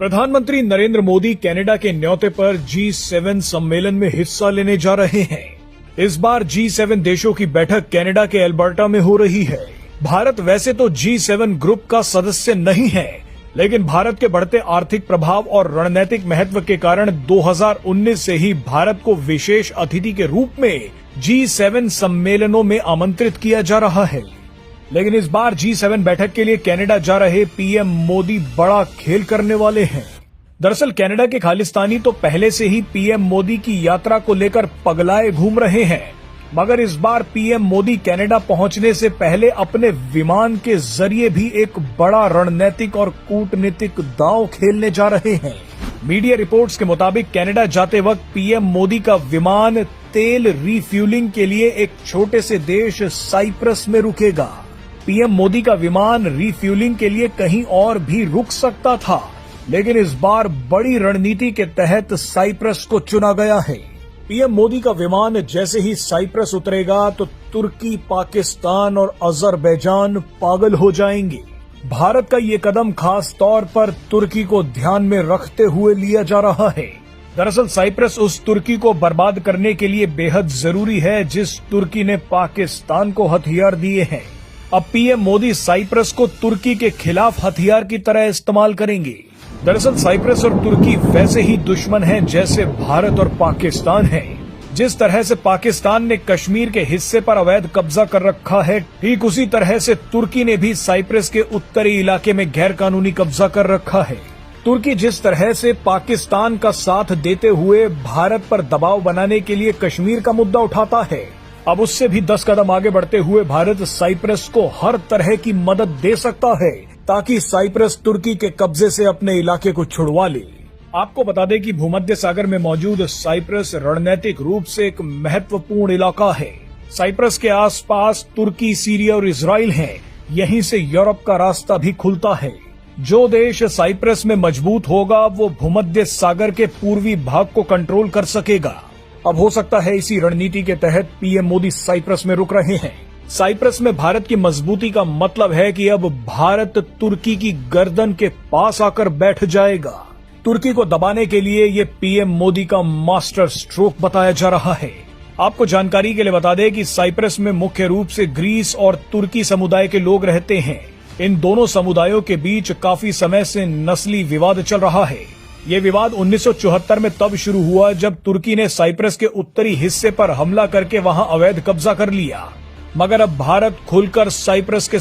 प्रधानमंत्री नरेंद्र मोदी कनाडा के न्योते पर G7 सम्मेलन में हिस्सा लेने जा रहे हैं। इस बार G7 देशों की बैठक कनाडा के एल्बर्टा में हो रही है। भारत वैसे तो G7 ग्रुप का सदस्य नहीं है, लेकिन भारत के बढ़ते आर्थिक प्रभाव और रणनीतिक महत्व के कारण 2019 से ही भारत को विशेष अतिथि के रूप में G7 सम्मेलनों में आमंत्रित किया जा रहा है। लेकिन इस बार G7 बैठक के लिए कनाडा जा रहे पीएम मोदी बड़ा खेल करने वाले हैं। दरअसल कनाडा के खालिस्तानी तो पहले से ही पीएम मोदी की यात्रा को लेकर पगलाए घूम रहे हैं, मगर इस बार पीएम मोदी कनाडा पहुंचने से पहले अपने विमान के जरिए भी एक बड़ा रणनीतिक और कूटनीतिक दांव खेलने जा रहे हैं। मीडिया रिपोर्ट्स के मुताबिक कनाडा जाते वक्त पीएम मोदी का विमान तेल रिफ्यूलिंग के लिए एक छोटे से देश साइप्रस में रुकेगा। पीएम मोदी का विमान रिफ्यूलिंग के लिए कहीं और भी रुक सकता था, लेकिन इस बार बड़ी रणनीति के तहत साइप्रस को चुना गया है। पीएम मोदी का विमान जैसे ही साइप्रस उतरेगा तो तुर्की, पाकिस्तान और अजरबैजान पागल हो जाएंगे। भारत का ये कदम खास तौर पर तुर्की को ध्यान में रखते हुए लिया जा रहा है। दरअसल साइप्रस उस तुर्की को बर्बाद करने के लिए बेहद जरूरी है जिस तुर्की ने पाकिस्तान को हथियार दिए हैं। अब पीएम मोदी साइप्रस को तुर्की के खिलाफ हथियार की तरह इस्तेमाल करेंगे। दरअसल साइप्रस और तुर्की वैसे ही दुश्मन हैं जैसे भारत और पाकिस्तान हैं। जिस तरह से पाकिस्तान ने कश्मीर के हिस्से पर अवैध कब्जा कर रखा है, ठीक उसी तरह से तुर्की ने भी साइप्रस के उत्तरी इलाके में गैर कानूनी कब्जा कर रखा है। तुर्की जिस तरह से पाकिस्तान का साथ देते हुए भारत पर दबाव बनाने के लिए कश्मीर का मुद्दा उठाता है, अब उससे भी 10 कदम आगे बढ़ते हुए भारत साइप्रस को हर तरह की मदद दे सकता है ताकि साइप्रस तुर्की के कब्जे से अपने इलाके को छुड़वा ले। आपको बता दें कि भूमध्य सागर में मौजूद साइप्रस रणनीतिक रूप से एक महत्वपूर्ण इलाका है। साइप्रस के आसपास तुर्की, सीरिया और इजराइल हैं। यहीं से यूरोप का रास्ता भी खुलता है। जो देश साइप्रस में मजबूत होगा वो भूमध्य सागर के पूर्वी भाग को कंट्रोल कर सकेगा। अब हो सकता है इसी रणनीति के तहत पीएम मोदी साइप्रस में रुक रहे हैं। साइप्रस में भारत की मजबूती का मतलब है कि अब भारत तुर्की की गर्दन के पास आकर बैठ जाएगा। तुर्की को दबाने के लिए ये पीएम मोदी का मास्टर स्ट्रोक बताया जा रहा है। आपको जानकारी के लिए बता दें कि साइप्रस में मुख्य रूप से ग्रीस और तुर्की समुदाय के लोग रहते हैं। इन दोनों समुदायों के बीच काफी समय से नस्ली विवाद चल रहा है। ये विवाद 1974 में तब शुरू हुआ जब तुर्की ने साइप्रस के उत्तरी हिस्से पर हमला करके वहां अवैध कब्जा कर लिया, मगर अब भारत खुलकर साइप्रस के